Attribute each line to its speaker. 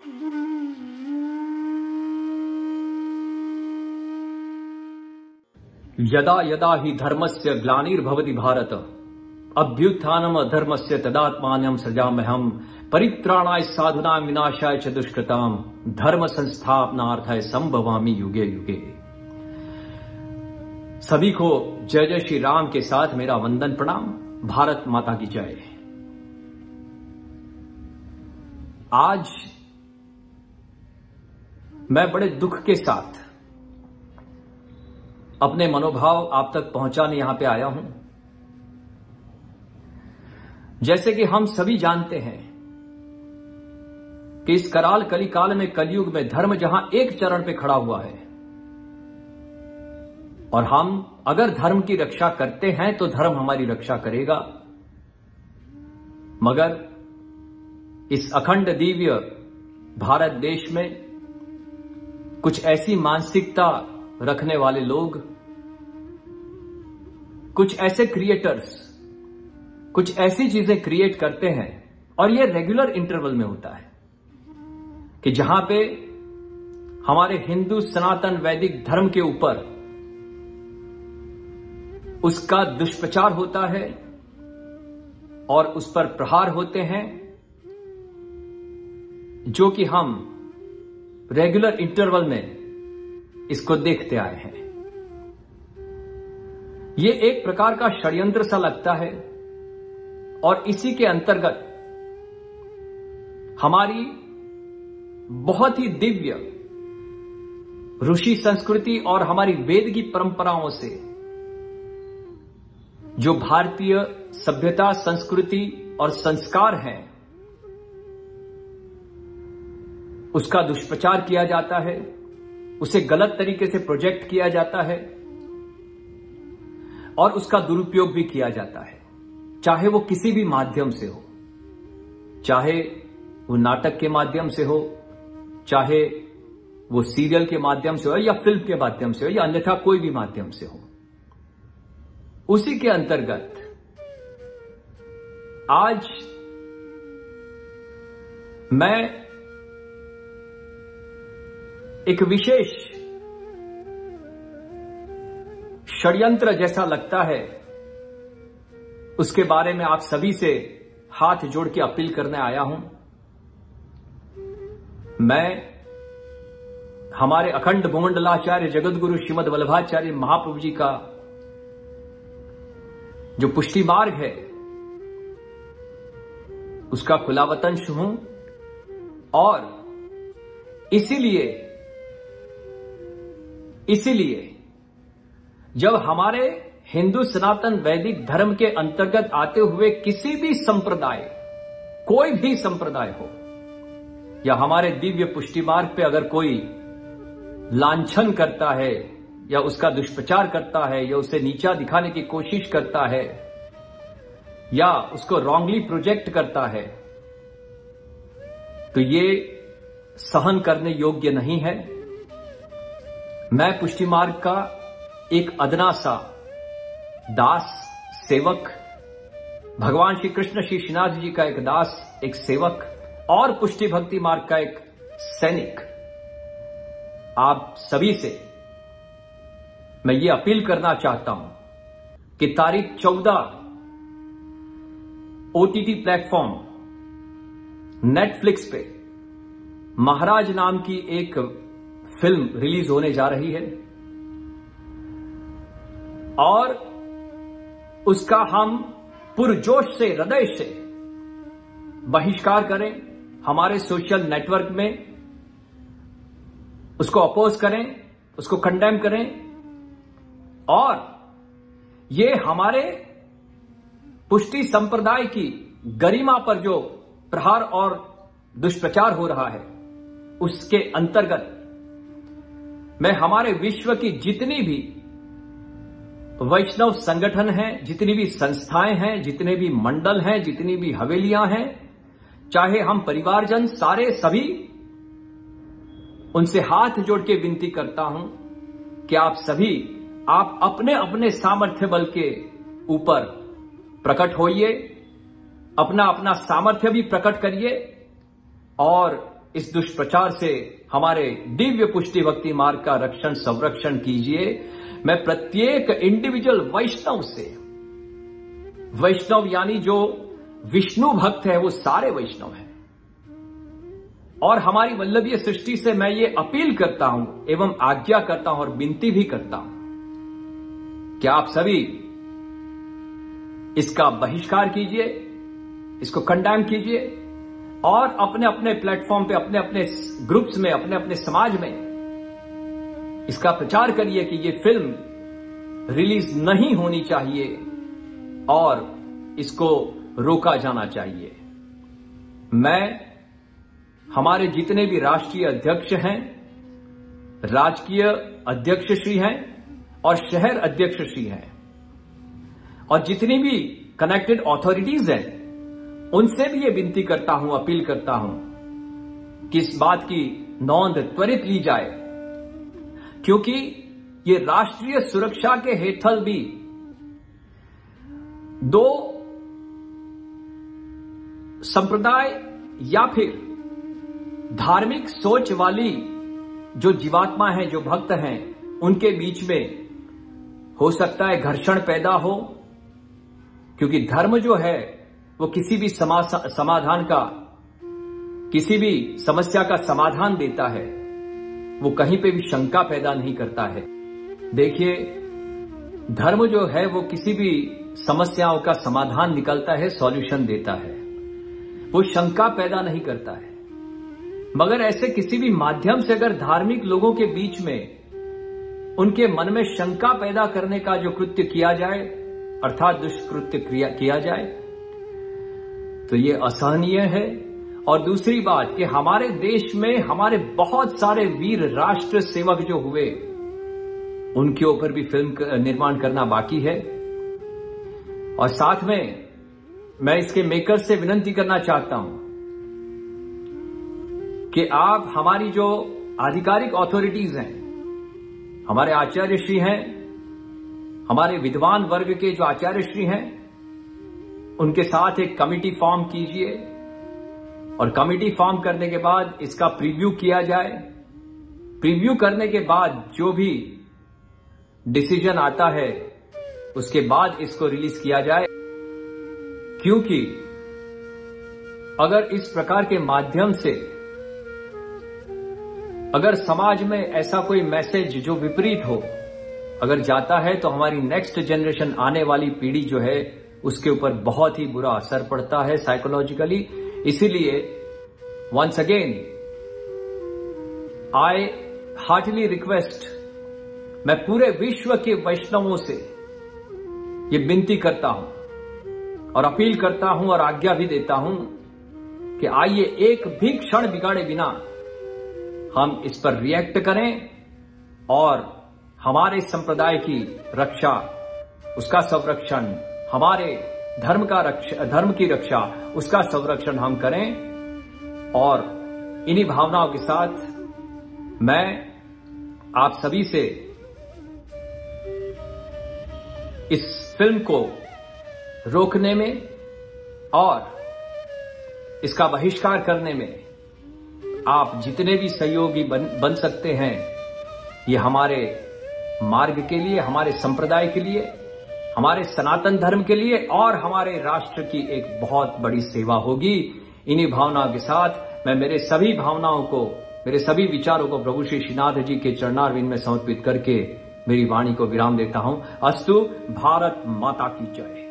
Speaker 1: यदा यदा हि धर्मस्य ग्लानिर्भवति भारत अभ्युत्थानम् अधर्मस्य तदात्मानं सृजाम्यहम् परित्राणाय साधूनां विनाशाय च दुष्कृताम् धर्म संस्थापनार्थाय संभवामि युगे युगे। सभी को जय जय श्री राम के साथ मेरा वंदन प्रणाम। भारत माता की जय। आज मैं बड़े दुख के साथ अपने मनोभाव आप तक पहुंचाने यहां पे आया हूं। जैसे कि हम सभी जानते हैं कि इस कराल कलिकाल में, कलयुग में धर्म जहां एक चरण पे खड़ा हुआ है और हम अगर धर्म की रक्षा करते हैं तो धर्म हमारी रक्षा करेगा। मगर इस अखंड दिव्य भारत देश में कुछ ऐसी मानसिकता रखने वाले लोग, कुछ ऐसे क्रिएटर्स, कुछ ऐसी चीजें क्रिएट करते हैं और यह रेगुलर इंटरवल में होता है कि जहां पे हमारे हिंदू सनातन वैदिक धर्म के ऊपर उसका दुष्प्रचार होता है और उस पर प्रहार होते हैं, जो कि हम रेगुलर इंटरवल में इसको देखते आए हैं। यह एक प्रकार का षड्यंत्र सा लगता है और इसी के अंतर्गत हमारी बहुत ही दिव्य ऋषि संस्कृति और हमारी वेद की परंपराओं से जो भारतीय सभ्यता, संस्कृति और संस्कार हैं, उसका दुष्प्रचार किया जाता है, उसे गलत तरीके से प्रोजेक्ट किया जाता है और उसका दुरुपयोग भी किया जाता है, चाहे वो किसी भी माध्यम से हो, चाहे वो नाटक के माध्यम से हो, चाहे वो सीरियल के माध्यम से हो या फिल्म के माध्यम से हो या अन्यथा कोई भी माध्यम से हो। उसी के अंतर्गत आज मैं एक विशेष षड्यंत्र जैसा लगता है उसके बारे में आप सभी से हाथ जोड़ के अपील करने आया हूं। मैं हमारे अखंड भूमंडलाचार्य जगतगुरु श्रीमद वल्लभाचार्य महाप्रभु जी का जो पुष्टि मार्ग है उसका खुलावतंश हूं और इसीलिए जब हमारे हिंदू सनातन वैदिक धर्म के अंतर्गत आते हुए किसी भी संप्रदाय, कोई भी संप्रदाय हो या हमारे दिव्य पुष्टि मार्ग पे अगर कोई लांछन करता है या उसका दुष्प्रचार करता है या उसे नीचा दिखाने की कोशिश करता है या उसको रॉन्गली प्रोजेक्ट करता है, तो ये सहन करने योग्य नहीं है। मैं पुष्टि मार्ग का एक अदना सा दास, सेवक, भगवान श्री कृष्ण श्री श्रीनाथ जी का एक दास, एक सेवक और पुष्टि भक्ति मार्ग का एक सैनिक, आप सभी से मैं ये अपील करना चाहता हूं कि तारीख 14 OTT प्लेटफॉर्म नेटफ्लिक्स पे महाराज नाम की एक फिल्म रिलीज होने जा रही है और उसका हम पुरजोश से, हृदय से बहिष्कार करें। हमारे सोशल नेटवर्क में उसको अपोज करें, उसको कंडेम करें और ये हमारे पुष्टि संप्रदाय की गरिमा पर जो प्रहार और दुष्प्रचार हो रहा है उसके अंतर्गत मैं हमारे विश्व की जितनी भी वैष्णव संगठन हैं, जितनी भी संस्थाएं हैं, जितने भी मंडल हैं, जितनी भी हवेलियां हैं, चाहे हम परिवारजन सारे सभी, उनसे हाथ जोड़ के विनती करता हूं कि आप सभी, आप अपने अपने सामर्थ्य बल के ऊपर प्रकट होइए, अपना अपना सामर्थ्य भी प्रकट करिए और इस दुष्प्रचार से हमारे दिव्य पुष्टि भक्ति मार्ग का रक्षण संरक्षण कीजिए। मैं प्रत्येक इंडिविजुअल वैष्णव से, वैष्णव यानी जो विष्णु भक्त है वो सारे वैष्णव हैं, और हमारी वल्लभीय सृष्टि से मैं ये अपील करता हूं एवं आज्ञा करता हूं और विनती भी करता हूं कि आप सभी इसका बहिष्कार कीजिए, इसको कंडेम कीजिए और अपने अपने प्लेटफॉर्म पे, अपने अपने ग्रुप्स में, अपने अपने समाज में इसका प्रचार करिए कि ये फिल्म रिलीज नहीं होनी चाहिए और इसको रोका जाना चाहिए। मैं हमारे जितने भी राष्ट्रीय अध्यक्ष हैं, राजकीय अध्यक्ष श्री हैं और शहर अध्यक्ष श्री हैं और जितनी भी कनेक्टेड अथॉरिटीज हैं, उनसे भी ये विनती करता हूं, अपील करता हूं कि इस बात की नोंद त्वरित ली जाए, क्योंकि ये राष्ट्रीय सुरक्षा के हेतल भी दो संप्रदाय या फिर धार्मिक सोच वाली जो जीवात्मा है, जो भक्त हैं, उनके बीच में हो सकता है घर्षण पैदा हो, क्योंकि धर्म जो है वो किसी भी समाधान का, किसी भी समस्या का समाधान देता है, वो कहीं पे भी शंका पैदा नहीं करता है। देखिए, धर्म जो है वो किसी भी समस्याओं का समाधान निकलता है, सॉल्यूशन देता है, वो शंका पैदा नहीं करता है। मगर ऐसे किसी भी माध्यम से अगर धार्मिक लोगों के बीच में उनके मन में शंका पैदा करने का जो कृत्य किया जाए, अर्थात दुष्कृत्य किया जाए, तो ये असहनीय है। और दूसरी बात कि हमारे देश में हमारे बहुत सारे वीर राष्ट्र सेवक जो हुए, उनके ऊपर भी फिल्म निर्माण करना बाकी है। और साथ में मैं इसके मेकर से विनती करना चाहता हूं कि आप हमारी जो आधिकारिक अथॉरिटीज हैं, हमारे आचार्य श्री हैं, हमारे विद्वान वर्ग के जो आचार्य श्री हैं, उनके साथ एक कमिटी फॉर्म कीजिए और कमिटी फॉर्म करने के बाद इसका प्रीव्यू किया जाए। प्रीव्यू करने के बाद जो भी डिसीजन आता है उसके बाद इसको रिलीज किया जाए, क्योंकि अगर इस प्रकार के माध्यम से अगर समाज में ऐसा कोई मैसेज जो विपरीत हो अगर जाता है, तो हमारी नेक्स्ट जनरेशन, आने वाली पीढ़ी जो है, उसके ऊपर बहुत ही बुरा असर पड़ता है साइकोलॉजिकली। इसीलिए once again I heartly request, मैं पूरे विश्व के वैष्णवों से ये विनती करता हूं और अपील करता हूं और आज्ञा भी देता हूं कि आइए एक भी क्षण बिगाड़े बिना हम इस पर रिएक्ट करें और हमारे संप्रदाय की रक्षा, उसका संरक्षण, हमारे धर्म की रक्षा, उसका संरक्षण हम करें। और इन्हीं भावनाओं के साथ मैं आप सभी से इस फिल्म को रोकने में और इसका बहिष्कार करने में आप जितने भी सहयोगी बन सकते हैं, ये हमारे मार्ग के लिए, हमारे संप्रदाय के लिए, हमारे सनातन धर्म के लिए और हमारे राष्ट्र की एक बहुत बड़ी सेवा होगी। इन्हीं भावनाओं के साथ मैं मेरे सभी भावनाओं को, मेरे सभी विचारों को प्रभु श्री श्रीनाथ जी के चरणारविंद में समर्पित करके मेरी वाणी को विराम देता हूं। अस्तु। भारत माता की जय।